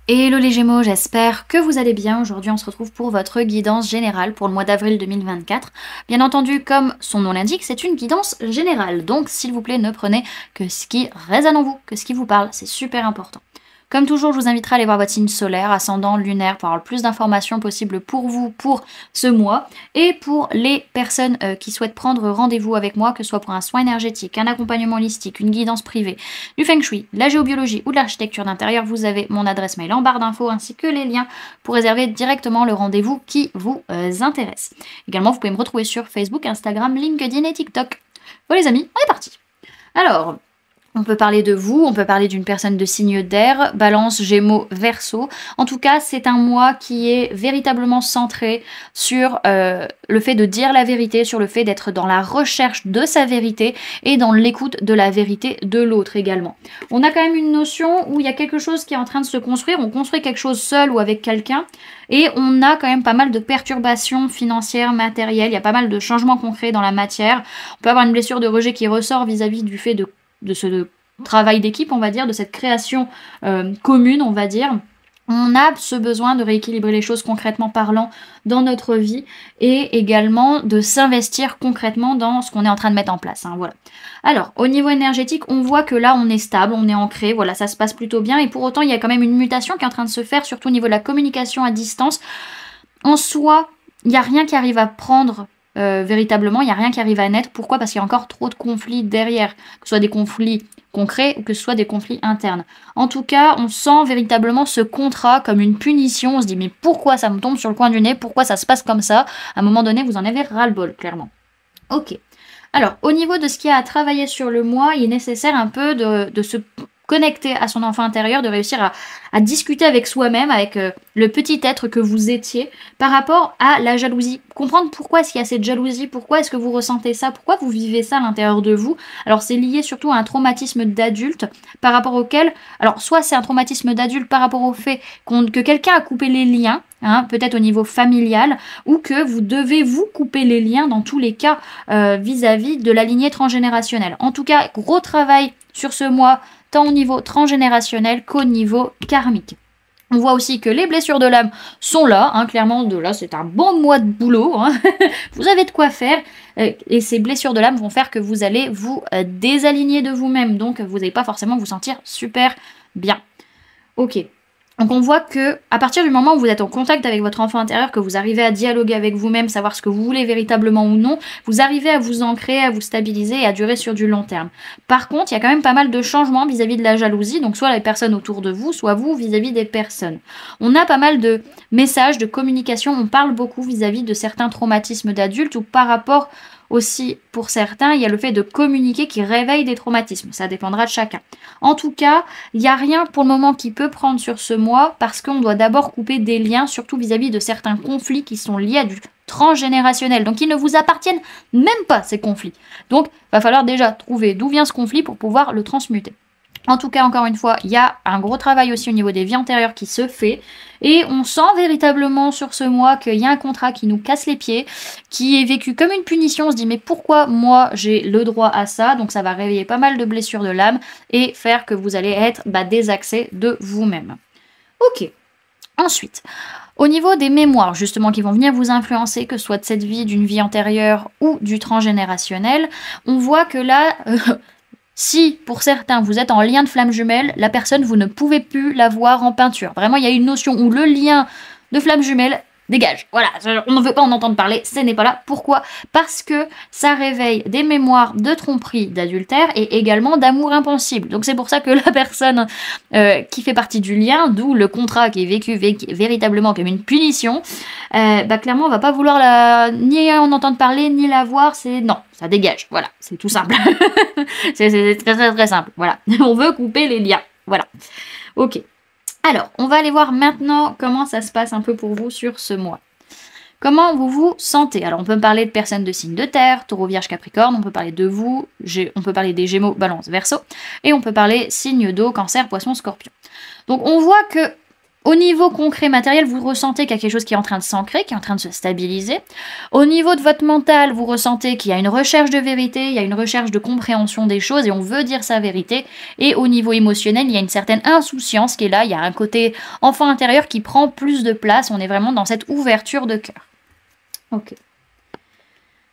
Hello les Gémeaux, j'espère que vous allez bien. Aujourd'hui, on se retrouve pour votre guidance générale pour le mois d'avril 2024. Bien entendu, comme son nom l'indique, c'est une guidance générale. Donc, s'il vous plaît, ne prenez que ce qui résonne en vous, que ce qui vous parle. C'est super important. Comme toujours, je vous inviterai à aller voir votre signe solaire, ascendant, lunaire, pour avoir le plus d'informations possibles pour vous, pour ce mois. Et pour les personnes qui souhaitent prendre rendez-vous avec moi, que ce soit pour un soin énergétique, un accompagnement holistique, une guidance privée, du feng shui, de la géobiologie ou de l'architecture d'intérieur, vous avez mon adresse mail en barre d'infos ainsi que les liens pour réserver directement le rendez-vous qui vous intéresse. Également, vous pouvez me retrouver sur Facebook, Instagram, LinkedIn et TikTok. Bon les amis, on est parti. Alors, on peut parler de vous, on peut parler d'une personne de signe d'air, Balance, Gémeaux, Verseau. En tout cas, c'est un mois qui est véritablement centré sur le fait de dire la vérité, sur le fait d'être dans la recherche de sa vérité et dans l'écoute de la vérité de l'autre également. On a quand même une notion où il y a quelque chose qui est en train de se construire, on construit quelque chose seul ou avec quelqu'un, et on a quand même pas mal de perturbations financières, matérielles, il y a pas mal de changements concrets dans la matière. On peut avoir une blessure de rejet qui ressort vis-à-vis du fait de ce travail d'équipe, on va dire, de cette création commune, on va dire. On a ce besoin de rééquilibrer les choses concrètement parlant dans notre vie et également de s'investir concrètement dans ce qu'on est en train de mettre en place. Hein, voilà. Alors, au niveau énergétique, on voit que là, on est stable, on est ancré, voilà, ça se passe plutôt bien. Et pour autant, il y a quand même une mutation qui est en train de se faire, surtout au niveau de la communication à distance. En soi, il n'y a rien qui arrive à prendre véritablement, il n'y a rien qui arrive à naître. Pourquoi? Parce qu'il y a encore trop de conflits derrière, que ce soit des conflits concrets ou que ce soit des conflits internes. En tout cas, on sent véritablement ce contrat comme une punition. On se dit, mais pourquoi ça me tombe sur le coin du nez? Pourquoi ça se passe comme ça? À un moment donné, vous en avez ras-le-bol, clairement. Ok. Alors, au niveau de ce qu'il y a à travailler sur le mois, il est nécessaire un peu de se connecter à son enfant intérieur, de réussir à discuter avec soi-même, avec le petit être que vous étiez, par rapport à la jalousie. Comprendre pourquoi est-ce qu'il y a cette jalousie, pourquoi est-ce que vous ressentez ça, pourquoi vous vivez ça à l'intérieur de vous. Alors c'est lié surtout à un traumatisme d'adulte, par rapport auquel, alors soit c'est un traumatisme d'adulte par rapport au fait que quelqu'un a coupé les liens, hein, peut-être au niveau familial, ou que vous devez vous couper les liens dans tous les cas vis-à-vis de la lignée transgénérationnelle. En tout cas, gros travail sur ce mois, tant au niveau transgénérationnel qu'au niveau karmique. On voit aussi que les blessures de l'âme sont là, hein, clairement, de là c'est un bon mois de boulot, hein. Vous avez de quoi faire, et ces blessures de l'âme vont faire que vous allez vous désaligner de vous-même, donc vous n'allez pas forcément vous sentir super bien. Ok. Donc on voit que à partir du moment où vous êtes en contact avec votre enfant intérieur, que vous arrivez à dialoguer avec vous-même, savoir ce que vous voulez véritablement ou non, vous arrivez à vous ancrer, à vous stabiliser et à durer sur du long terme. Par contre, il y a quand même pas mal de changements vis-à-vis de la jalousie, donc soit les personnes autour de vous, soit vous vis-à-vis des personnes. On a pas mal de messages, de communication, on parle beaucoup vis-à-vis de certains traumatismes d'adultes ou par rapport aussi, pour certains, il y a le fait de communiquer qui réveille des traumatismes. Ça dépendra de chacun. En tout cas, il n'y a rien pour le moment qui peut prendre sur ce mois parce qu'on doit d'abord couper des liens, surtout vis-à-vis de certains conflits qui sont liés à du transgénérationnel. Donc, ils ne vous appartiennent même pas, ces conflits. Donc, il va falloir déjà trouver d'où vient ce conflit pour pouvoir le transmuter. En tout cas, encore une fois, il y a un gros travail aussi au niveau des vies antérieures qui se fait. Et on sent véritablement sur ce mois qu'il y a un contrat qui nous casse les pieds, qui est vécu comme une punition. On se dit, mais pourquoi moi j'ai le droit à ça? Donc ça va réveiller pas mal de blessures de l'âme et faire que vous allez être désaxé de vous-même. Ok. Ensuite, au niveau des mémoires, justement, qui vont venir vous influencer, que ce soit de cette vie, d'une vie antérieure ou du transgénérationnel, on voit que là... Si, pour certains, vous êtes en lien de flamme jumelle, la personne, vous ne pouvez plus la voir en peinture. Vraiment, il y a une notion où le lien de flamme jumelle dégage. Voilà, on ne veut pas en entendre parler, ce n'est pas là. Pourquoi? Parce que ça réveille des mémoires de tromperie, d'adultère et également d'amour impossible. Donc c'est pour ça que la personne qui fait partie du lien, d'où le contrat qui est vécu véritablement comme une punition, clairement on va pas vouloir ni en entendre parler, ni la voir, c'est non, ça dégage. Voilà, c'est tout simple. c'est très très très simple. Voilà, on veut couper les liens. Voilà, ok. Alors, on va aller voir maintenant comment ça se passe un peu pour vous sur ce mois. Comment vous vous sentez? Alors, on peut parler de personnes de signe de terre, taureau, vierge, capricorne, on peut parler de vous, on peut parler des gémeaux, balance, verseau, et on peut parler signe d'eau, cancer, poisson, scorpion. Donc, on voit que Au niveau concret, matériel, vous ressentez qu'il y a quelque chose qui est en train de s'ancrer, qui est en train de se stabiliser. Au niveau de votre mental, vous ressentez qu'il y a une recherche de vérité, il y a une recherche de compréhension des choses et on veut dire sa vérité. Et au niveau émotionnel, il y a une certaine insouciance qui est là, il y a un côté enfant intérieur qui prend plus de place, on est vraiment dans cette ouverture de cœur. Ok.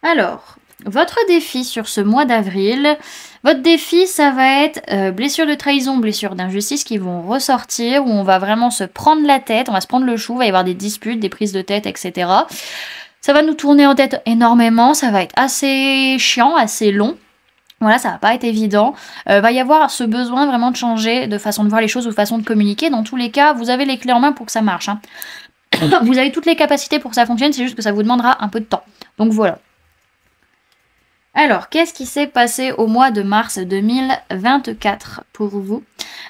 Alors, votre défi sur ce mois d'avril, votre défi, ça va être blessures de trahison, blessures d'injustice qui vont ressortir, où on va vraiment se prendre la tête, on va se prendre le chou, il va y avoir des disputes, des prises de tête, etc. Ça va nous tourner en tête énormément, ça va être assez chiant, assez long. Voilà, ça va pas être évident. Va y avoir ce besoin vraiment de changer de façon de voir les choses ou de façon de communiquer. Dans tous les cas, vous avez les clés en main pour que ça marche. Hein. Vous avez toutes les capacités pour que ça fonctionne, c'est juste que ça vous demandera un peu de temps. Donc voilà. Alors, qu'est-ce qui s'est passé au mois de mars 2024 pour vous?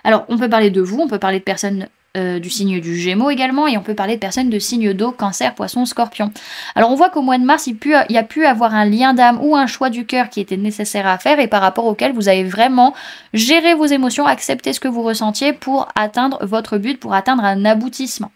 Alors, on peut parler de vous, on peut parler de personnes du signe du Gémeaux également, et on peut parler de personnes de signe d'eau, Cancer, Poisson, Scorpion. Alors, on voit qu'au mois de mars, il y a pu avoir un lien d'âme ou un choix du cœur qui était nécessaire à faire, et par rapport auquel vous avez vraiment géré vos émotions, accepté ce que vous ressentiez pour atteindre votre but, pour atteindre un aboutissement.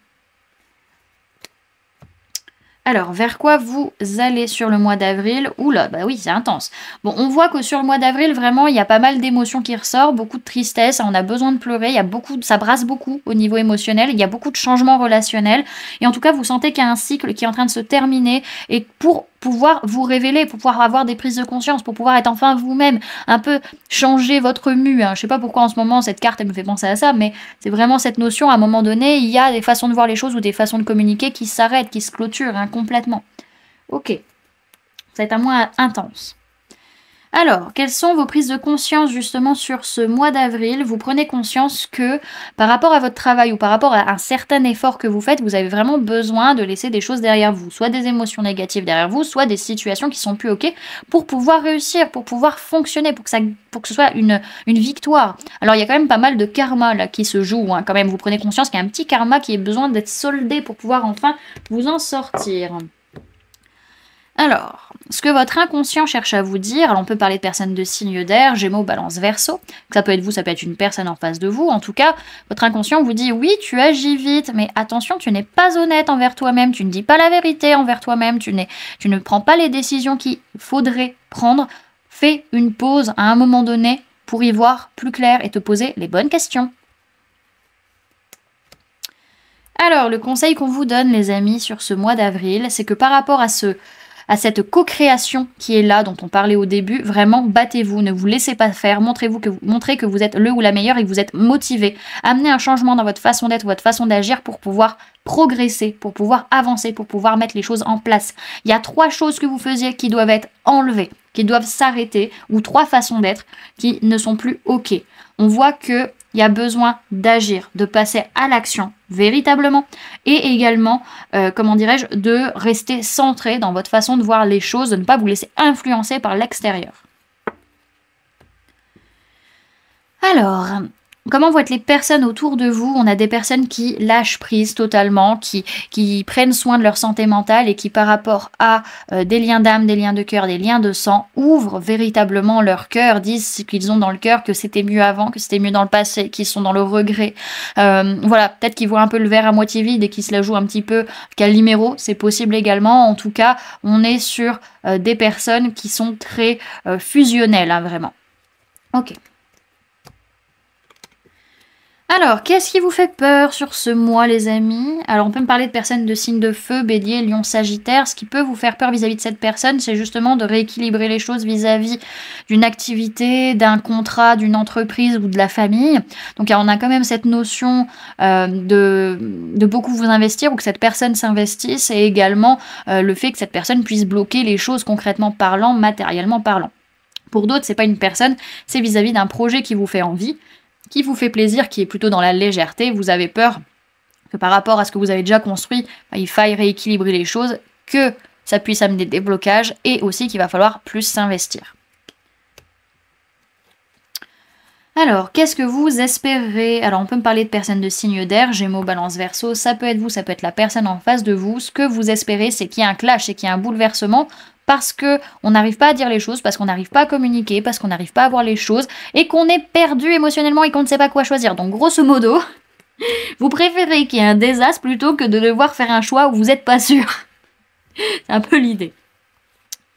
Alors, vers quoi vous allez sur le mois d'avril? Oula, bah oui, c'est intense. Bon, on voit que sur le mois d'avril, vraiment, il y a pas mal d'émotions qui ressortent, beaucoup de tristesse, on a besoin de pleurer, il y a ça brasse beaucoup au niveau émotionnel, il y a beaucoup de changements relationnels, et en tout cas, vous sentez qu'il y a un cycle qui est en train de se terminer, et pour pouvoir vous révéler, pour pouvoir avoir des prises de conscience, pour pouvoir être enfin vous-même, un peu changer votre mue. Hein. Je sais pas pourquoi en ce moment cette carte elle me fait penser à ça, mais c'est vraiment cette notion, à un moment donné, il y a des façons de voir les choses ou des façons de communiquer qui s'arrêtent, qui se clôturent hein, complètement. Ok, ça va être un mois intense. Alors, quelles sont vos prises de conscience justement sur ce mois d'avril? Vous prenez conscience que par rapport à votre travail ou par rapport à un certain effort que vous faites, vous avez vraiment besoin de laisser des choses derrière vous, soit des émotions négatives derrière vous, soit des situations qui sont plus ok pour pouvoir réussir, pour pouvoir fonctionner, pour que ce soit une victoire. Alors, il y a quand même pas mal de karma là qui se joue, hein, quand même. Vous prenez conscience qu'il y a un petit karma qui a besoin d'être soldé pour pouvoir enfin vous en sortir. Alors, ce que votre inconscient cherche à vous dire, alors on peut parler de personnes de signe d'air, Gémeaux, Balance, Verseau, ça peut être vous, ça peut être une personne en face de vous, en tout cas, votre inconscient vous dit oui, tu agis vite, mais attention, tu n'es pas honnête envers toi-même, tu ne dis pas la vérité envers toi-même, tu ne prends pas les décisions qu'il faudrait prendre, fais une pause à un moment donné pour y voir plus clair et te poser les bonnes questions. Alors, le conseil qu'on vous donne, les amis, sur ce mois d'avril, c'est que par rapport à cette co-création qui est là, dont on parlait au début, vraiment battez-vous, ne vous laissez pas faire, montrez que vous êtes le ou la meilleure et que vous êtes motivé. Amenez un changement dans votre façon d'être, votre façon d'agir pour pouvoir progresser, pour pouvoir avancer, pour pouvoir mettre les choses en place. Il y a 3 choses que vous faisiez qui doivent être enlevées, qui doivent s'arrêter, ou 3 façons d'être qui ne sont plus OK. On voit que il y a besoin d'agir, de passer à l'action véritablement et également, comment dirais-je, de rester centré dans votre façon de voir les choses, de ne pas vous laisser influencer par l'extérieur. Alors, comment vont être les personnes autour de vous? On a des personnes qui lâchent prise totalement, qui prennent soin de leur santé mentale et qui par rapport à des liens d'âme, des liens de cœur, des liens de sang, ouvrent véritablement leur cœur, disent ce qu'ils ont dans le cœur, que c'était mieux avant, que c'était mieux dans le passé, qu'ils sont dans le regret. Voilà, peut-être qu'ils voient un peu le verre à moitié vide et qu'ils se la jouent un petit peu Calimero, c'est possible également. En tout cas, on est sur des personnes qui sont très fusionnelles, hein, vraiment. Ok. Alors, qu'est-ce qui vous fait peur sur ce mois, les amis? Alors, on peut me parler de personnes de signes de feu, Bélier, Lion, Sagittaire. Ce qui peut vous faire peur vis-à-vis de cette personne, c'est justement de rééquilibrer les choses vis-à-vis d'une activité, d'un contrat, d'une entreprise ou de la famille. Donc, on a quand même cette notion de beaucoup vous investir ou que cette personne s'investisse et également le fait que cette personne puisse bloquer les choses concrètement parlant, matériellement parlant. Pour d'autres, c'est pas une personne, c'est vis-à-vis d'un projet qui vous fait envie, qui vous fait plaisir, qui est plutôt dans la légèreté. Vous avez peur que par rapport à ce que vous avez déjà construit, il faille rééquilibrer les choses, que ça puisse amener des blocages et aussi qu'il va falloir plus s'investir. Alors, qu'est-ce que vous espérez? Alors, on peut me parler de personnes de signe d'air, Gémeaux, Balance, Verseau, ça peut être vous, ça peut être la personne en face de vous. Ce que vous espérez, c'est qu'il y ait un clash, c'est qu'il y ait un bouleversement, parce qu'on n'arrive pas à dire les choses, parce qu'on n'arrive pas à communiquer, parce qu'on n'arrive pas à voir les choses, et qu'on est perdu émotionnellement et qu'on ne sait pas quoi choisir. Donc grosso modo, Vous préférez qu'il y ait un désastre plutôt que de devoir faire un choix où vous n'êtes pas sûr. C'est un peu l'idée.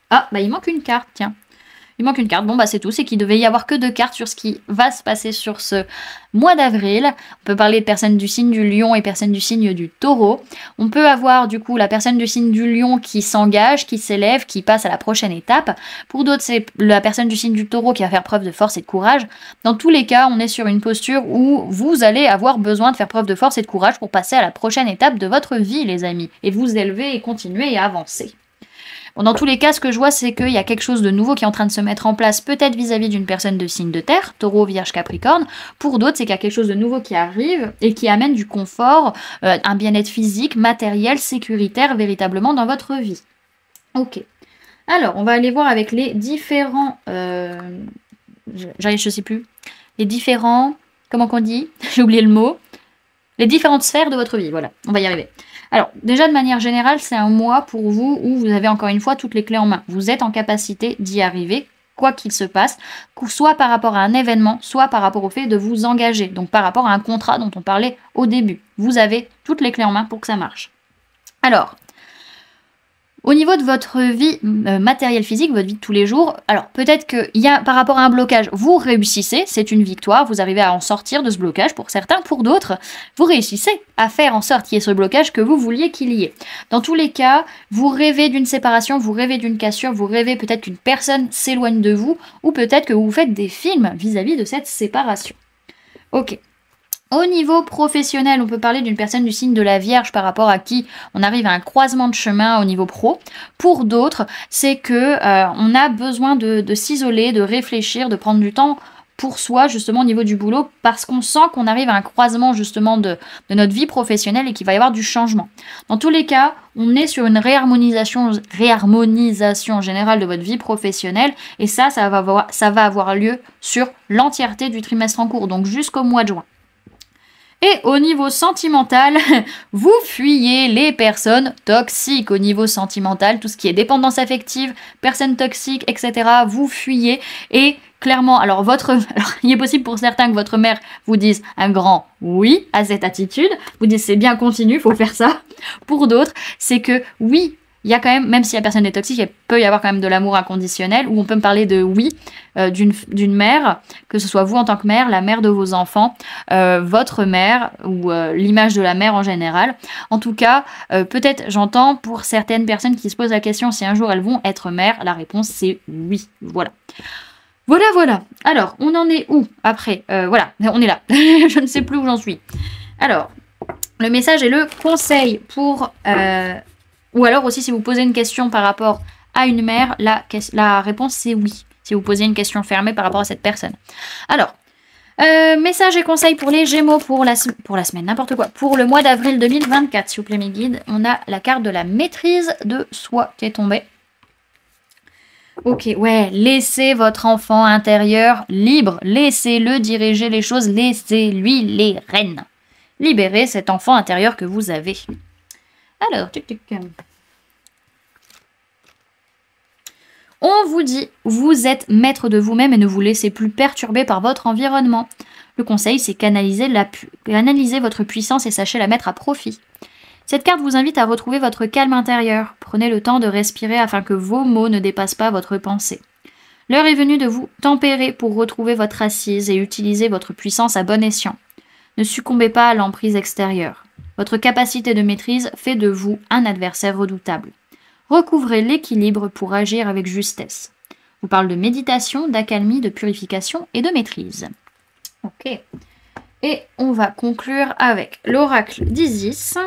Ah, bah il manque une carte, tiens. Il manque une carte. Bon, bah c'est tout. C'est qu'il devait y avoir que 2 cartes sur ce qui va se passer sur ce mois d'avril. On peut parler de personnes du signe du lion et personnes du signe du taureau. On peut avoir du coup la personne du signe du lion qui s'engage, qui s'élève, qui passe à la prochaine étape. Pour d'autres, c'est la personne du signe du taureau qui va faire preuve de force et de courage. Dans tous les cas, on est sur une posture où vous allez avoir besoin de faire preuve de force et de courage pour passer à la prochaine étape de votre vie, les amis. Et vous élever et continuer à avancer. Bon, dans tous les cas, ce que je vois, c'est qu'il y a quelque chose de nouveau qui est en train de se mettre en place, peut-être vis-à-vis d'une personne de signe de terre, taureau, vierge, capricorne. Pour d'autres, c'est qu'il y a quelque chose de nouveau qui arrive et qui amène du confort, un bien-être physique, matériel, sécuritaire, véritablement dans votre vie. Ok. Alors, on va aller voir avec les différents... je sais plus. Les différents... Comment qu'on dit? J'ai oublié le mot. Les différentes sphères de votre vie, voilà. On va y arriver. Alors, déjà, de manière générale, c'est un mois pour vous où vous avez encore une fois toutes les clés en main. Vous êtes en capacité d'y arriver, quoi qu'il se passe, soit par rapport à un événement, soit par rapport au fait de vous engager. Donc, par rapport à un contrat dont on parlait au début. Vous avez toutes les clés en main pour que ça marche. Alors, au niveau de votre vie matérielle physique, votre vie de tous les jours, alors peut-être qu'il y a par rapport à un blocage, vous réussissez, c'est une victoire, vous arrivez à en sortir de ce blocage pour certains, pour d'autres, vous réussissez à faire en sorte qu'il y ait ce blocage que vous vouliez qu'il y ait. Dans tous les cas, vous rêvez d'une séparation, vous rêvez d'une cassure, vous rêvez peut-être qu'une personne s'éloigne de vous, ou peut-être que vous faites des films vis-à-vis de cette séparation. Ok. Au niveau professionnel, on peut parler d'une personne du signe de la Vierge par rapport à qui on arrive à un croisement de chemin au niveau pro. Pour d'autres, c'est que on a besoin de s'isoler, de réfléchir, de prendre du temps pour soi justement au niveau du boulot parce qu'on sent qu'on arrive à un croisement justement de notre vie professionnelle et qu'il va y avoir du changement. Dans tous les cas, on est sur une réharmonisation générale de votre vie professionnelle et ça va avoir lieu sur l'entièreté du trimestre en cours, donc jusqu'au mois de juin. Et au niveau sentimental, vous fuyez les personnes toxiques. Au niveau sentimental, tout ce qui est dépendance affective, personnes toxiques, etc., vous fuyez. Et clairement, alors il est possible pour certains que votre mère vous dise un grand oui à cette attitude. Vous dites c'est bien, continue, faut faire ça. Pour d'autres, c'est que oui, il y a quand même si la personne est toxique, il peut y avoir quand même de l'amour inconditionnel, où on peut me parler de oui, d'une mère, que ce soit vous en tant que mère, la mère de vos enfants, votre mère, ou l'image de la mère en général. En tout cas, peut-être j'entends pour certaines personnes qui se posent la question si un jour elles vont être mères, la réponse c'est oui. Voilà. Voilà. Alors, on en est où après voilà, on est là. Je ne sais plus où j'en suis. Alors, le message et le conseil pour... ou alors aussi, si vous posez une question par rapport à une mère, la réponse c'est oui. Si vous posez une question fermée par rapport à cette personne. Alors, message et conseil pour les Gémeaux pour la semaine, n'importe quoi. Pour le mois d'avril 2024, s'il vous plaît mes guides, on a la carte de la maîtrise de soi qui est tombée. Ok, ouais, laissez votre enfant intérieur libre. Laissez-le diriger les choses. Laissez-lui les rênes. Libérez cet enfant intérieur que vous avez. Alors, on vous dit, vous êtes maître de vous-même et ne vous laissez plus perturber par votre environnement. Le conseil, c'est canaliser votre puissance et sachez la mettre à profit. Cette carte vous invite à retrouver votre calme intérieur. Prenez le temps de respirer afin que vos mots ne dépassent pas votre pensée. L'heure est venue de vous tempérer pour retrouver votre assise et utiliser votre puissance à bon escient. Ne succombez pas à l'emprise extérieure. Votre capacité de maîtrise fait de vous un adversaire redoutable. Recouvrez l'équilibre pour agir avec justesse. On parle de méditation, d'accalmie, de purification et de maîtrise. Ok. Et on va conclure avec l'oracle d'Isis.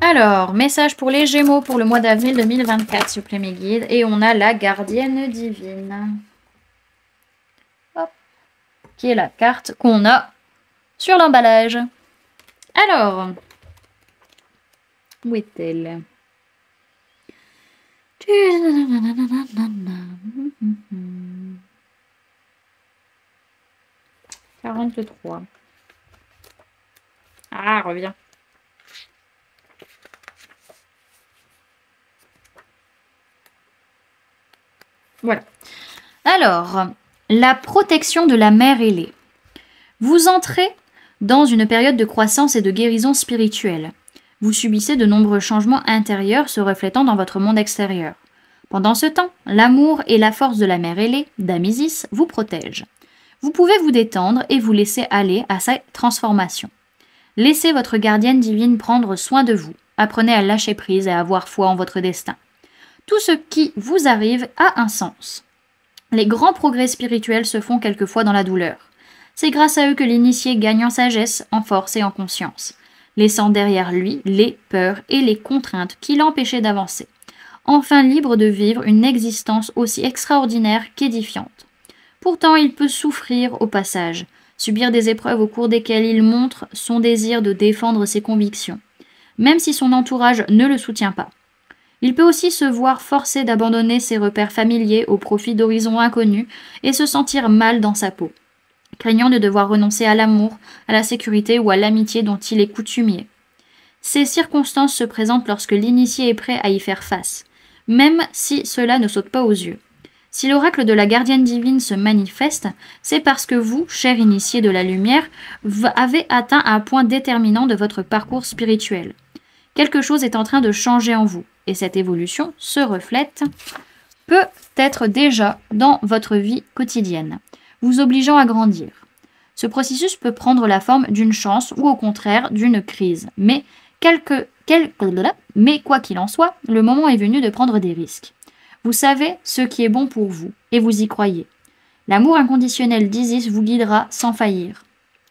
Alors, message pour les Gémeaux pour le mois d'avril 2024, s'il vous plaît mes guides. Et on a la gardienne divine. Hop. Qui est la carte qu'on a sur l'emballage. Alors, où est-elle? 43. Ah, reviens. Voilà. Alors, la protection de la mère ailée. Vous entrez dans une période de croissance et de guérison spirituelle. Vous subissez de nombreux changements intérieurs se reflétant dans votre monde extérieur. Pendant ce temps, l'amour et la force de la mère ailée, d'Amisis, vous protègent. Vous pouvez vous détendre et vous laisser aller à sa transformation. Laissez votre gardienne divine prendre soin de vous. Apprenez à lâcher prise et à avoir foi en votre destin. Tout ce qui vous arrive a un sens. Les grands progrès spirituels se font quelquefois dans la douleur. C'est grâce à eux que l'initié gagne en sagesse, en force et en conscience, laissant derrière lui les peurs et les contraintes qui l'empêchaient d'avancer, enfin libre de vivre une existence aussi extraordinaire qu'édifiante. Pourtant, il peut souffrir au passage, subir des épreuves au cours desquelles il montre son désir de défendre ses convictions, même si son entourage ne le soutient pas. Il peut aussi se voir forcé d'abandonner ses repères familiers au profit d'horizons inconnus et se sentir mal dans sa peau, craignant de devoir renoncer à l'amour, à la sécurité ou à l'amitié dont il est coutumier. Ces circonstances se présentent lorsque l'initié est prêt à y faire face, même si cela ne saute pas aux yeux. Si l'oracle de la gardienne divine se manifeste, c'est parce que vous, cher initié de la lumière, avez atteint un point déterminant de votre parcours spirituel. Quelque chose est en train de changer en vous, et cette évolution se reflète peut-être déjà dans votre vie quotidienne, vous obligeant à grandir. Ce processus peut prendre la forme d'une chance ou au contraire d'une crise, mais quoi qu'il en soit, le moment est venu de prendre des risques. Vous savez ce qui est bon pour vous, et vous y croyez. L'amour inconditionnel d'Isis vous guidera sans faillir.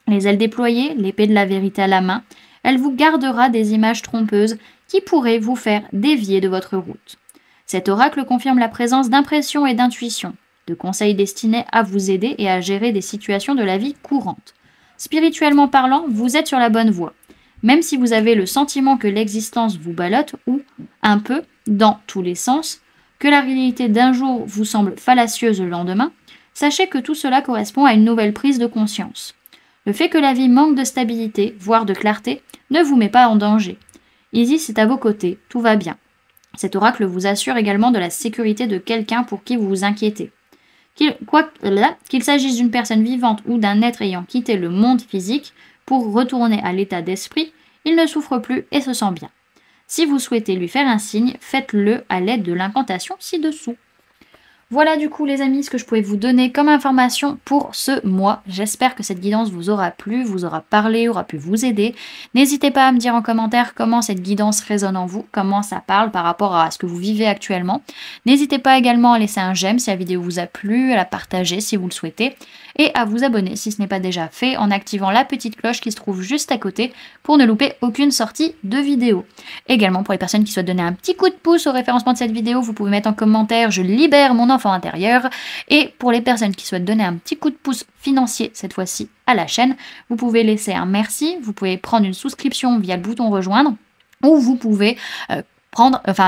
Les ailes déployées, l'épée de la vérité à la main, elle vous gardera des images trompeuses qui pourraient vous faire dévier de votre route. Cet oracle confirme la présence d'impressions et d'intuitions, de conseils destinés à vous aider et à gérer des situations de la vie courante. Spirituellement parlant, vous êtes sur la bonne voie. Même si vous avez le sentiment que l'existence vous ballotte ou, un peu, dans tous les sens, que la réalité d'un jour vous semble fallacieuse le lendemain, sachez que tout cela correspond à une nouvelle prise de conscience. Le fait que la vie manque de stabilité, voire de clarté, ne vous met pas en danger. Isis est à vos côtés, tout va bien. Cet oracle vous assure également de la sécurité de quelqu'un pour qui vous vous inquiétez. Qu'il s'agisse d'une personne vivante ou d'un être ayant quitté le monde physique pour retourner à l'état d'esprit, il ne souffre plus et se sent bien. Si vous souhaitez lui faire un signe, faites-le à l'aide de l'incantation ci-dessous. Voilà du coup les amis ce que je pouvais vous donner comme information pour ce mois. J'espère que cette guidance vous aura plu, vous aura parlé, aura pu vous aider. N'hésitez pas à me dire en commentaire comment cette guidance résonne en vous, comment ça parle par rapport à ce que vous vivez actuellement. N'hésitez pas également à laisser un j'aime si la vidéo vous a plu, à la partager si vous le souhaitez et à vous abonner si ce n'est pas déjà fait en activant la petite cloche qui se trouve juste à côté pour ne louper aucune sortie de vidéo. Également pour les personnes qui souhaitent donner un petit coup de pouce au référencement de cette vidéo, vous pouvez mettre en commentaire je libère mon enfant intérieur. Et pour les personnes qui souhaitent donner un petit coup de pouce financier cette fois-ci à la chaîne, vous pouvez laisser un merci, vous pouvez prendre une souscription via le bouton rejoindre ou vous pouvez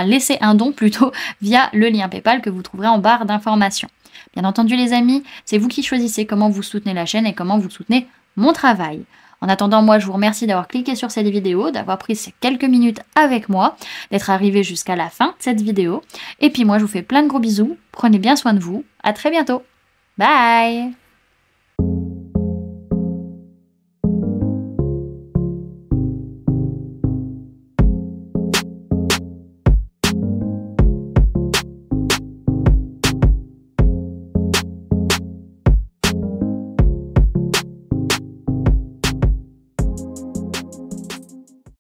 laisser un don plutôt via le lien PayPal que vous trouverez en barre d'informations. Bien entendu les amis, c'est vous qui choisissez comment vous soutenez la chaîne et comment vous soutenez mon travail. En attendant, moi, je vous remercie d'avoir cliqué sur cette vidéo, d'avoir pris ces quelques minutes avec moi, d'être arrivé jusqu'à la fin de cette vidéo. Et puis moi, je vous fais plein de gros bisous. Prenez bien soin de vous. À très bientôt. Bye!